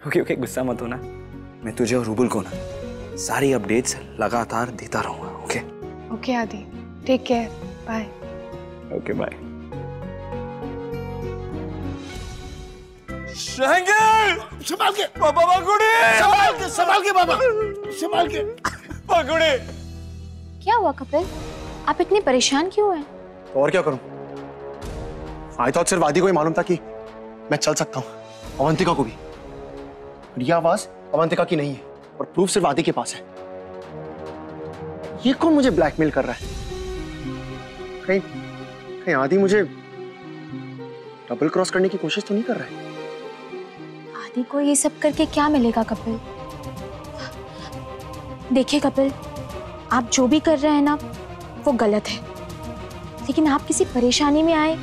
Okay okay, गुस्सा मत होना। मैं तुझे और रूबुल को ना सारी अपडेट्स लगातार देता रहूंगा। Okay okay Aadi, take care, bye. Okay bye. संभाल के बाबा, संभाल के बाबा, संभाल के पकड़े। क्या हुआ कपिल, आप इतने परेशान क्यों हैं? तो और क्या करूं? आई थॉट सिर्फ आदि को ही मालूम था कि मैं चल सकता हूं, अवंतिका को भी। ये आवाज अवंतिका की नहीं है और प्रूफ सिर्फ आदि के पास है। ये कौन मुझे ब्लैकमेल कर रहा है? कहीं आदि मुझे डबल क्रॉस करने की कोशिश तो नहीं कर रहा है? आदि को ये सब करके क्या मिलेगा कपिल? देखिए कपिल, आप जो भी कर रहे हैं ना वो गलत है, लेकिन आप किसी परेशानी में आए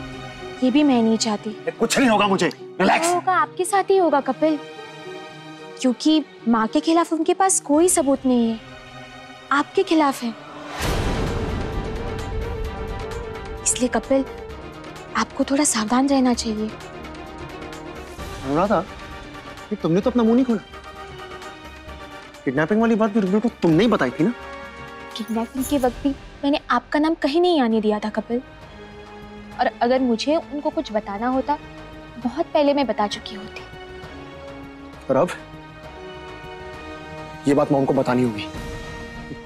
ये भी मैं नहीं चाहती। कुछ नहीं होगा मुझे, रिलैक्स। होगा, आपके साथ ही होगा कपिल, क्योंकि माँ के खिलाफ उनके पास कोई सबूत नहीं है, आपके खिलाफ है। इसलिए कपिल, आपको थोड़ा सावधान रहना चाहिए। अनुराधा, तुमने तो अपना मुंह नहीं खोला। किडनैपिंग वाली बात भी रूबल को तुमने ही बताई थी ना? किडनैपिंग के वक्त भी मैंने आपका नाम कहीं नहीं आने दिया था कपिल, और अगर मुझे उनको कुछ बताना होता बहुत पहले मैं बता चुकी होती। और अब ये बात मॉम को बतानी होगी।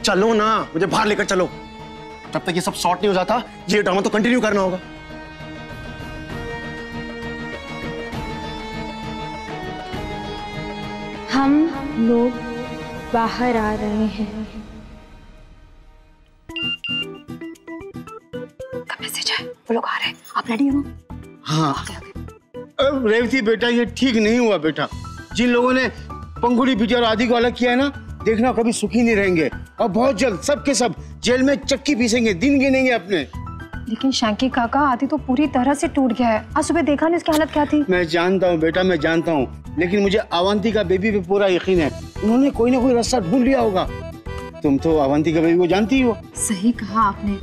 चलो ना, मुझे बाहर लेकर चलो। जब तक ये सब सॉर्ट नहीं हो जाता ये ड्रामा तो कंटिन्यू करना होगा। हम लोग बाहर आ रहे हैं। कब मैसेज है? वो लोग आ रहे हैं, आप रेडी हो? हाँ। अब रेवती बेटा, ये ठीक नहीं हुआ बेटा। जिन लोगों ने पंखुड़ी बिटिया और आदि को अलग किया है ना, देखना कभी सुखी नहीं रहेंगे और बहुत जल्द सब के सब जेल में चक्की पीसेंगे, दिन गिनेंगे अपने। लेकिन शैंकी काका, आदि तो पूरी तरह से टूट गया है। आज सुबह देखा ना इसकी हालत क्या थी। मैं जानता हूँ बेटा, मैं जानता हूँ, लेकिन मुझे अवंतिका बेबी पे पूरा यकीन है। उन्होंने कोई ना कोई रास्ता ढूंढ लिया होगा। तुम तो अवंतिका बेबी को जानती हो। सही कहा आपने।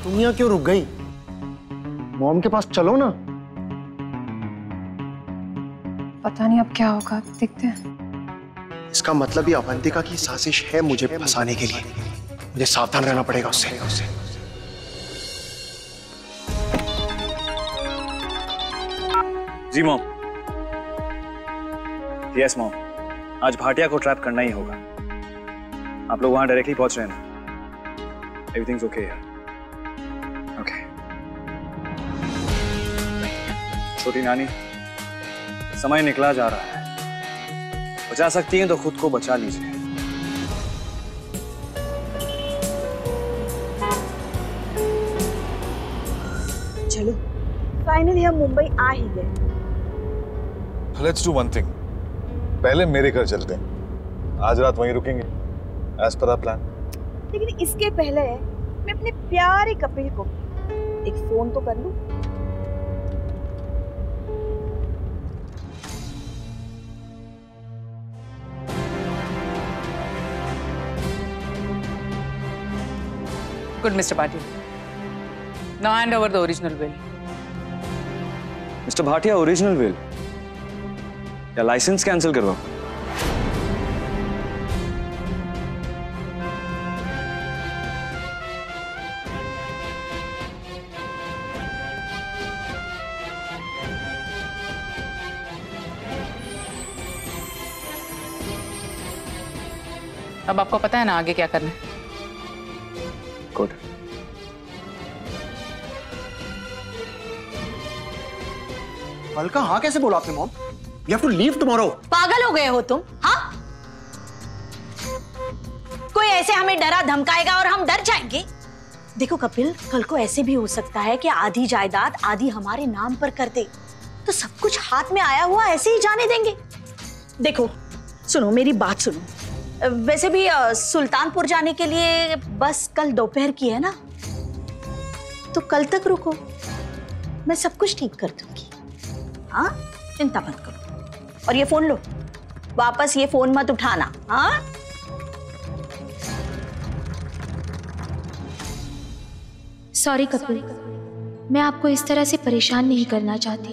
तुम यहाँ क्यों रुक गई? मॉम के पास चलो ना। पता नहीं अब क्या होगा, देखते हैं। इसका मतलब ये अवंतिका की साजिश है मुझे फंसाने के लिए। मुझे सावधान रहना पड़ेगा उससे। जी मॉम। यस मॉम, आज भाटिया को ट्रैप करना ही होगा। आप लोग वहां डायरेक्टली पहुंच रहे हैं ना? एवरीथिंग्स ओके है? ओके। छोटी नानी, समय निकला जा रहा है। बचा सकती हैं तो खुद को बचा लीजिए। चलो, फाइनली हम मुंबई आ ही गए। लेट्स डू वन थिंग, पहले मेरे घर चलते हैं। आज रात वहीं रुकेंगे एज पर आवर प्लान। लेकिन इसके पहले मैं अपने प्यारे कपिल को एक फोन तो कर लूं। Good, Mr. Patil. Now hand over the original will. Mister Bhatia, original will या लाइसेंस कैंसिल करवाओ? अब आपको पता है ना आगे क्या करना है? गुड। हल्का हाँ कैसे बोला आपने mom? You have to leave tomorrow. पागल हो गए हो तुम? हाँ, कोई ऐसे हमें डरा धमकाएगा और हम डर जाएंगे? देखो कपिल, कल को ऐसे भी हो सकता है कि आधी जायदाद आदि हमारे नाम पर कर दे, तो सब कुछ हाथ में आया हुआ ऐसे ही जाने देंगे? देखो सुनो, मेरी बात सुनो। वैसे भी सुल्तानपुर जाने के लिए बस कल दोपहर की है ना, तो कल तक रुको, मैं सब कुछ ठीक कर दूंगी। हाँ, चिंता मत करो। और ये फोन लो, वापस ये फोन मत उठाना। हाँ, सॉरी कपिल, मैं आपको इस तरह से परेशान नहीं करना चाहती,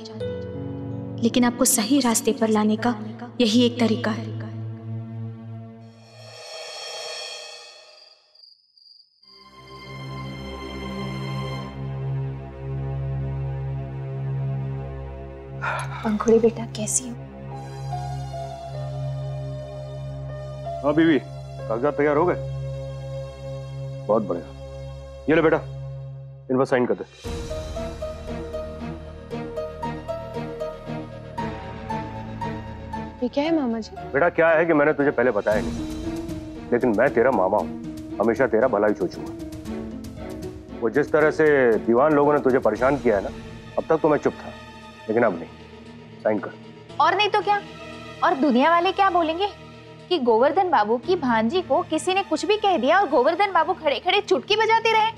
लेकिन आपको सही रास्ते पर लाने का यही एक तरीका है। पंखुड़ी बेटा, कैसी हो? हाँ बीवी, कागजात तैयार हो गए? बहुत बढ़िया। ये ले बेटा, इन पर साइन कर दे। ये क्या है मामा जी? बेटा क्या है कि मैंने तुझे पहले बताया नहीं, लेकिन मैं तेरा मामा हूँ, हमेशा तेरा भला ही सोचूंगा। वो जिस तरह से दीवान लोगों ने तुझे परेशान किया है ना, अब तक तो मैं चुप था, लेकिन अब नहीं। साइन कर। और नहीं तो क्या, और दुनिया वाले क्या बोलेंगे कि गोवर्धन बाबू की भांजी को किसी ने कुछ भी कह दिया और गोवर्धन बाबू खड़े खड़े चुटकी बजाते रहे।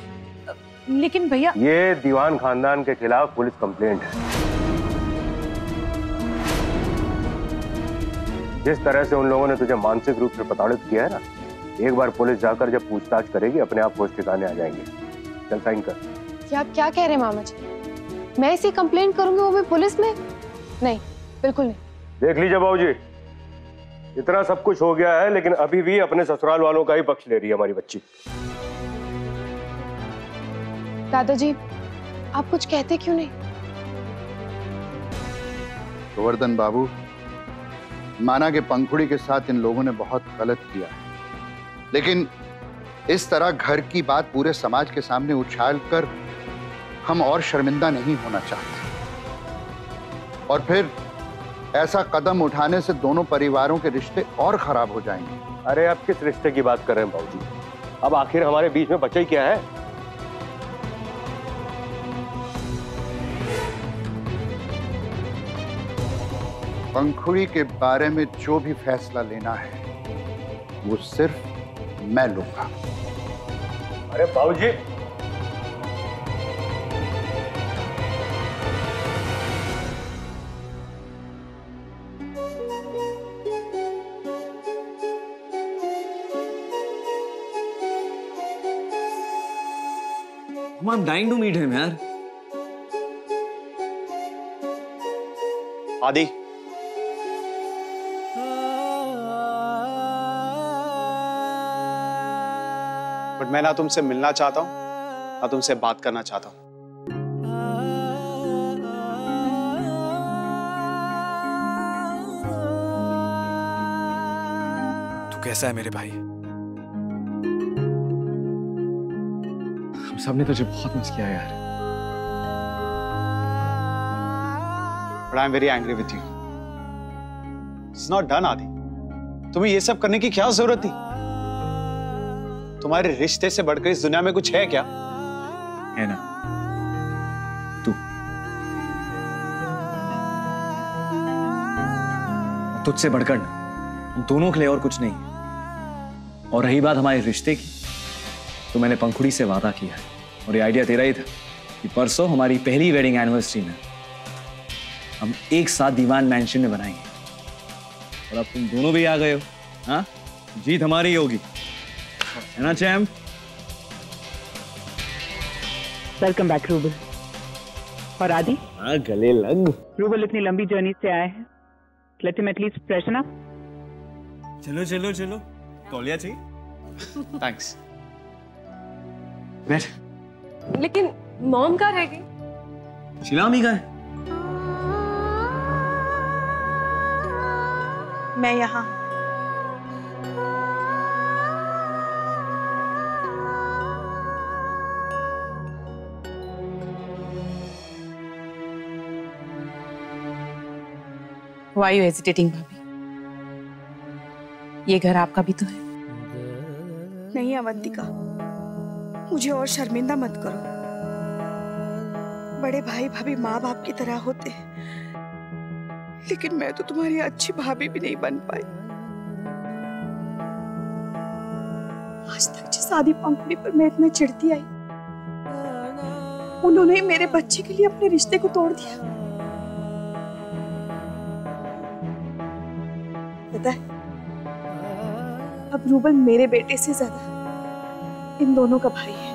लेकिन भैया, ये दीवान खानदान के खिलाफ पुलिस कंप्लेंट है। जिस तरह से उन लोगों ने तुझे मानसिक रूप से प्रताड़ित किया है ना, एक बार पुलिस जाकर जब पूछताछ करेगी, अपने आप होश ठिकाने आ जाएंगे। चल साइन कर। क्या आप क्या कह रहे हैं मामा जी? मैं इसी कंप्लेंट करूंगी, वो भी पुलिस में? नहीं, बिल्कुल नहीं। देख लीजिए बाबूजी, इतना सब कुछ हो गया है, लेकिन अभी भी अपने ससुराल वालों का ही पक्ष ले रही है हमारी बच्ची। दादाजी, आप कुछ कहते क्यों नहीं? गोवर्धन बाबू, माना कि पंखुड़ी के साथ इन लोगों ने बहुत गलत किया है, लेकिन इस तरह घर की बात पूरे समाज के सामने उछालकर हम और शर्मिंदा नहीं होना चाहते। और फिर ऐसा कदम उठाने से दोनों परिवारों के रिश्ते और खराब हो जाएंगे। अरे आप किस रिश्ते की बात कर रहे हैं बाबूजी? अब आखिर हमारे बीच में बचा ही क्या है? पंखुड़ी के बारे में जो भी फैसला लेना है वो सिर्फ मैं लूंगा। अरे बाबूजी, I'm dying to meet him, यार। आदि, बट मैं ना तुमसे मिलना चाहता हूं, ना तुमसे बात करना चाहता हूं। तू कैसा है मेरे भाई? हम सबने तुझे बहुत मिस किया यार। But I'm very angry with you. It's not done, आदि। तुम्हें ये सब करने की क्या जरूरत थी? तुम्हारे रिश्ते से बढ़कर इस दुनिया में कुछ है क्या? है ना, तू। तुझसे बढ़कर ना, हम दोनों के लिए और कुछ नहीं। और रही बात हमारे रिश्ते की, तो मैंने पंखुड़ी से वादा किया और ये आइडिया तेरा ही था कि परसों हमारी पहली वेडिंग एनिवर्सरी में हम एक साथ दीवान मैंशन में बनाएंगे। और अब तुम दोनों भी आ गए हो। हाँ, जीत हमारी ही होगी, है ना चैम्प? Welcome back rouble. और आदि? हाँ, गले लग। रूबल इतनी लंबी जर्नी से आए हैं, let him at least freshen up. चलो चलो चलो, तौलिया चाहिए? थैंक्स। बैठ। लेकिन मॉम कहाँ रह गई? शिलामी कहाँ है? मैं यहाँ। Why are you hesitating, भाभी? ये घर आपका भी तो है। नहीं अवंतिका, मुझे और शर्मिंदा मत करो। बड़े भाई भाभी माँ बाप की तरह होते हैं, लेकिन मैं तो तुम्हारी अच्छी भाभी भी नहीं बन पाई। आज तक जिस आदि पंखुड़ी पर मैं इतना चिढ़ती आई, उन्होंने मेरे बच्चे के लिए अपने रिश्ते को तोड़ दिया। पता है, अब रूबल मेरे बेटे से ज्यादा इन दोनों का भाई है।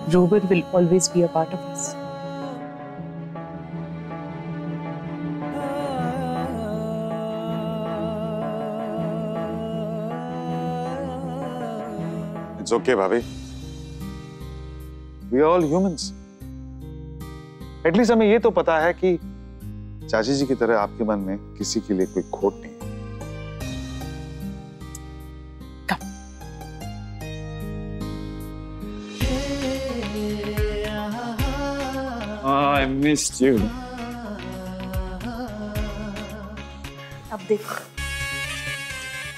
Ruben will always be a part of us. It's okay, भाभी. We are all humans. At least हमें ये तो पता है कि चाची जी की तरह आपके मन में किसी के लिए कोई खोट नहीं है. I missed you. अब देखो,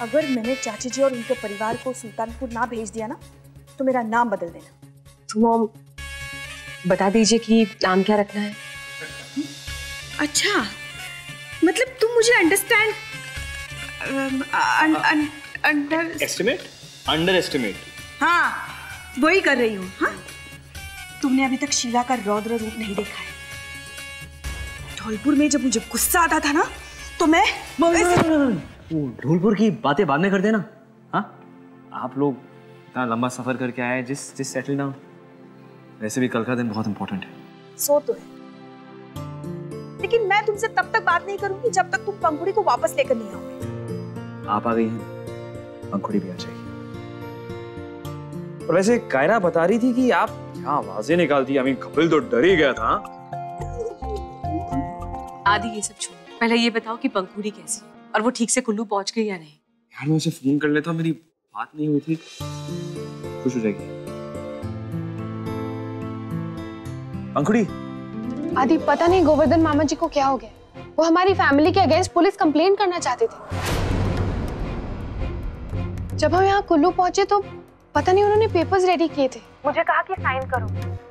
अगर मैंने चाची जी और उनके परिवार को सुल्तानपुर ना भेज दिया ना, तो मेरा नाम बदल देना. तो मॉम बता दीजिए कि नाम क्या रखना है. अच्छा, मतलब तुम मुझे अंडरस्टैंड अंडर एस्टिमेट. हाँ, वही कर रही हूँ. हाँ, तुमने अभी तक शीला का रौद्र रूप नहीं देखा है. धौलपुर में जब मुझे गुस्सा आता था ना, तो मैं धौलपुर की बातें बाद में कर देना. हाँ, आप लोग इतना लंबा सफर करके आए, जिस सेटल डाउन. वैसे भी कल का दिन बहुत इंपॉर्टेंट है. सो तो है, लेकिन मैं तुमसे तब तक बात नहीं करूंगी जब तक तुम पंखुड़ी को वापस लेकर नहीं आओगे. आप आ गई हैं, पंखुड़ी भी आ जाएगी. और वैसे कायरा बता रही थी कि आप क्या आवाजें निकालती. कपिल तो डर ही गया था. आदि ये सब छोड़, पहले ये बताओ कि पंखुड़ी कैसी है और वो ठीक से कुल्लू पहुंच गई या नहीं. यार मैं उसे फोन कर लेता हूँ, मेरी बात नहीं हुई थी. खुश हो जाएगी. पंखुड़ी. आदि पता नहीं गोवर्धन मामा जी को क्या हो गया. वो हमारी फैमिली के अगेंस्ट पुलिस कंप्लेंट करना चाहते थे. जब हम यहाँ कुल्लू पहुंचे तो पता नहीं उन्होंने पेपर्स रेडी किए थे. मुझे कहा कि साइन करो.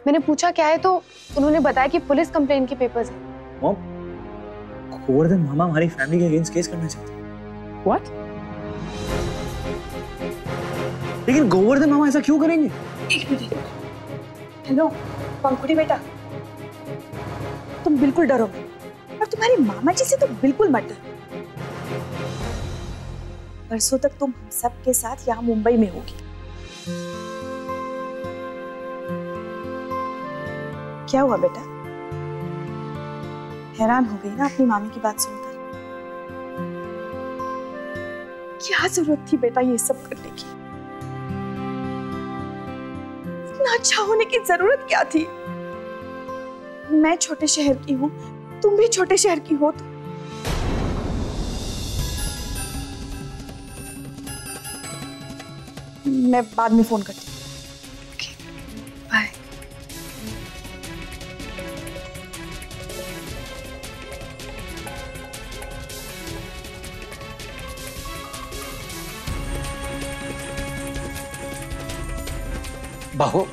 मैंने पूछा क्या है तो उन्होंने बताया कि पुलिस कंप्लेंट के पेपर्स हैं. गोवर्धन मामा हमारी फैमिली के अगेंस्ट केस करना चाहते हैं. What? लेकिन गोवर्धन मामा ऐसा क्यों करेंगे? एक मिनट. हेलो पंखुड़ी बेटा, तुम बिल्कुल डरो मत, और तुम्हारे मामा जी से तो बिल्कुल मत डरो. परसों तक तुम हम सब के साथ यहाँ मुंबई में होगी. क्या हुआ बेटा, हैरान हो गई ना अपनी मामी की बात सुनकर? क्या जरूरत थी बेटा ये सब करने की? इतना अच्छा होने की जरूरत क्या थी? मैं छोटे शहर की हूँ, तुम भी छोटे शहर की हो. तो मैं बाद में फोन करती हूँ. बाय. बाबू,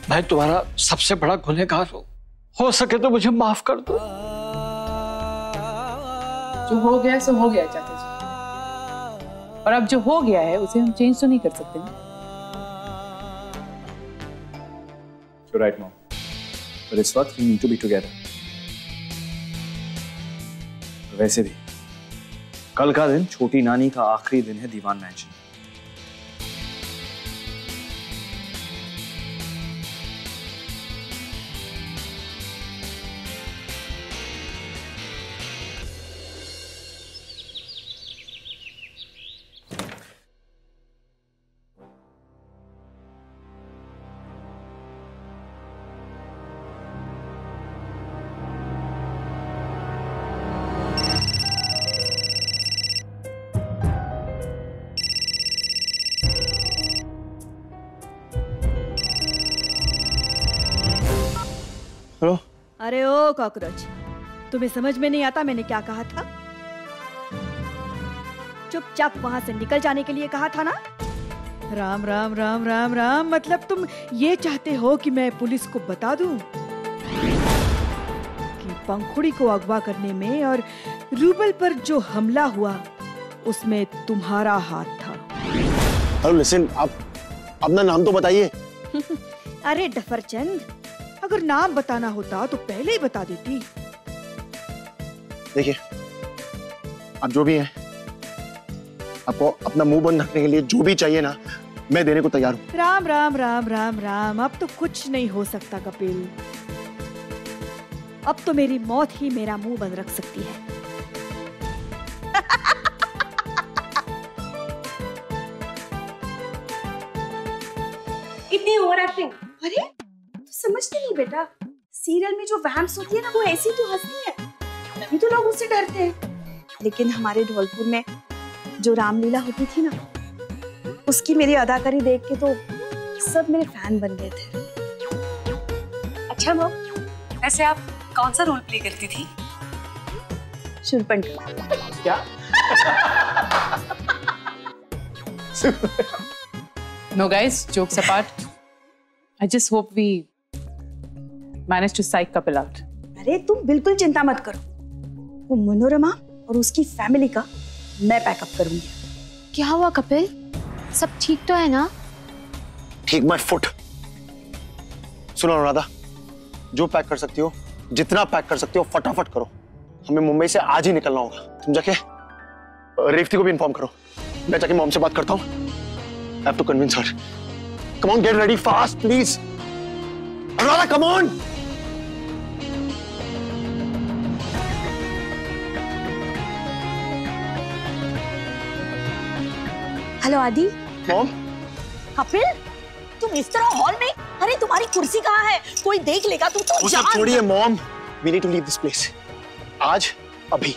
मैं तुम्हारा सबसे बड़ा गुनहगार हूं. हो सके तो मुझे माफ कर दो. जो हो गया सो हो गया चाचा जी, और अब जो हो गया है उसे हम चेंज तो नहीं कर सकते ना. You're right, Mom. But इस वक्त we need to be together. वैसे भी कल का दिन छोटी नानी का आखिरी दिन है दीवान मैंशन. हेलो. अरे ओ कॉकरोच, तुम्हें समझ में नहीं आता मैंने क्या कहा था? चुपचाप वहां से निकल जाने के लिए कहा था ना? राम राम राम राम राम, मतलब तुम ये चाहते हो कि मैं पुलिस को बता दूं कि पंखुड़ी को अगवा करने में और रूबल पर जो हमला हुआ उसमें तुम्हारा हाथ था. हेलो लिसन, आप अपना नाम तो बताइए. अरे डफरचंद, अगर नाम बताना होता तो पहले ही बता देती. देखिए, आप जो भी हैं, आपको अपना मुंह बंद रखने के लिए जो भी चाहिए ना, मैं देने को तैयार हूँ। राम राम राम राम राम, अब तो कुछ नहीं हो सकता कपिल। अब तो मेरी मौत ही मेरा मुंह बंद रख सकती है। इतनी ओवर एक्टिंग। अरे तू समझती नहीं बेटा, सीरियल में जो वैम्प्स होती है ना, वो ऐसी तो हंसती है, तभी तो लोग उससे डरते हैं। लेकिन हमारे धौलपुर में जो रामलीला होती थी ना, उसकी मेरी अदाकारी देख के तो सब मेरे फैन बन गए थे। अच्छा मॉम, वैसे आप कौन सा रोल प्ले करती थी? शूरपणखा। क्या? No guys, jokes apart. I just hope we manage to psych couple out. अरे तुम बिल्कुल चिंता मत करो, वो मनोरमा और उसकी फैमिली का मैं पैकअप करूंगी। क्या हुआ कपिल, सब ठीक तो है ना? ठीक माय फुट। सुनो अनुराधा, जो पैक कर सकती हो, जितना पैक कर सकती हो फटाफट करो। हमें मुंबई से आज ही निकलना होगा। तुम जाके रेवती को भी इन्फॉर्म करो। मैं जाके मॉम से बात करता हूँ। I have to convince her. Come on, get ready fast, please. Anuradha, come on. Hello आदि। मॉम। कपिल, तुम इस तरह हॉल में? अरे तुम्हारी कुर्सी कहाँ है? कोई देख लेगा तो वो सब छोड़िए mom. We need to leave this place. आज, अभी।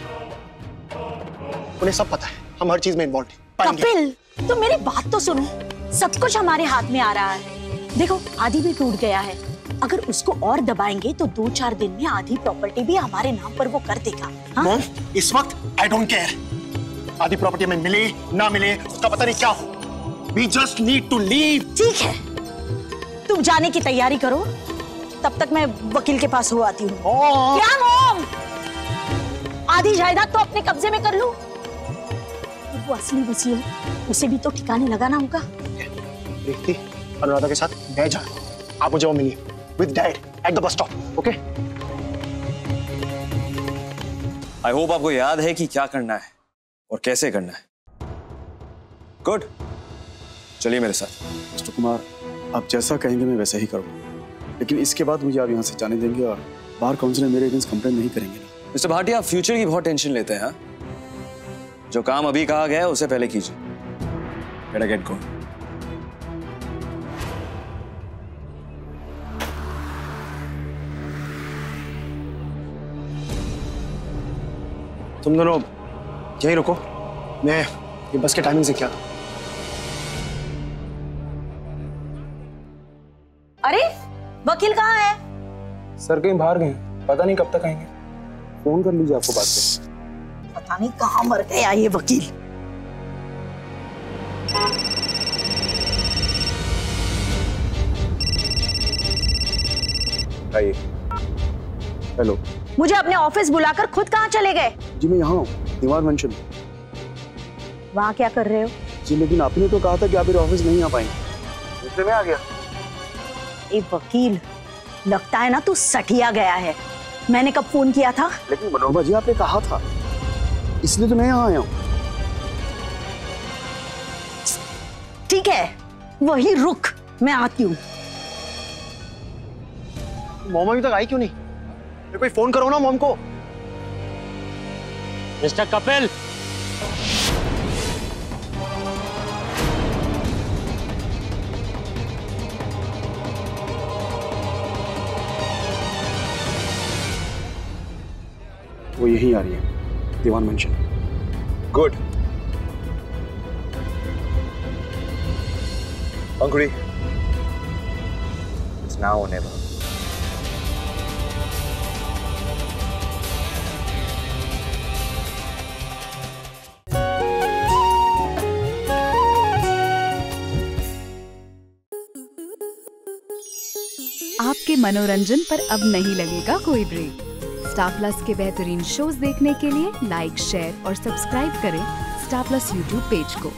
उन्हें सब पता है, हम हर चीज में इन्वॉल्व हैं। कपिल, तो मेरी बात तो सुनो, सब कुछ हमारे हाथ में आ रहा है। देखो, आदि भी टूट गया है, अगर उसको और दबाएंगे तो 2-4 दिन में आधी प्रॉपर्टी भी हमारे नाम पर वो कर देगा। हाँ? मॉम, इस वक्त आई डोंट केयर। आधी प्रॉपर्टी में मिले ना मिले उसका पता नहीं क्या हो। We just need to leave. ठीक है, तुम जाने की तैयारी करो, तब तक मैं वकील के पास हो आती हूँ। क्या मॉम? आधी जायदाद तो अपने कब्जे में कर लूं। वो असली वसीयत है, उसे भी तो ठिकाने लगाना होगा। देखती, अनुराधा के साथ मैं जा रहा हूँ। आप मुझे वो मिलिए with dad at the bus stop, okay? I hope आपको याद है कि क्या करना है और कैसे करना है। गुड, चलिए मेरे साथ। मिस्टर कुमार, आप जैसा कहेंगे मैं वैसा ही करूँगा, लेकिन इसके बाद मुझे आप यहाँ से जाने देंगे और बार काउंसिल में मेरे अगेंस्ट कंप्लेन नहीं करेंगे ना? मिस्टर भाटिया, आप फ्यूचर की बहुत टेंशन लेते हैं। हाँ, जो काम अभी कहा गया है उसे पहले कीजिए। बेटा गेट गो। तुम दोनों यहीं रुको, मैं ये बस के टाइमिंग से क्या था। अरे वकील कहाँ है? सर कहीं बाहर गए, पता नहीं कब तक आएंगे। फोन कर लीजिए, आपको बात कर। पता नहीं कहाँ मर गया ये वकील। आइए। हेलो। मुझे अपने ऑफिस बुलाकर खुद कहाँ चले गए? जी मैं यहाँ हूँ, दीवान मेंशन। वहाँ क्या कर रहे हो? जी लेकिन आपने तो कहा था कि आप मेरे ऑफिस नहीं आ पाएंगे, इसलिए मैं आ गया। ए वकील, लगता है ना तू सठिया गया है। मैंने कब फोन किया था? लेकिन मनोरमा जी आपने कहा था, इसलिए तो मैं यहाँ आया हूँ। ठीक है, वही रुक, मैं आती हूँ। मॉम अभी तक आई क्यों नहीं? कोई फोन करो ना मॉम को। मिस्टर कपिल, वो यहीं आ रही है, Diwan mansion. Good. Pankhuri, it's now or never. आपके मनोरंजन पर अब नहीं लगेगा कोई ब्रेक। स्टार प्लस के बेहतरीन शोज देखने के लिए लाइक, शेयर और सब्सक्राइब करें स्टार प्लस यूट्यूब पेज को।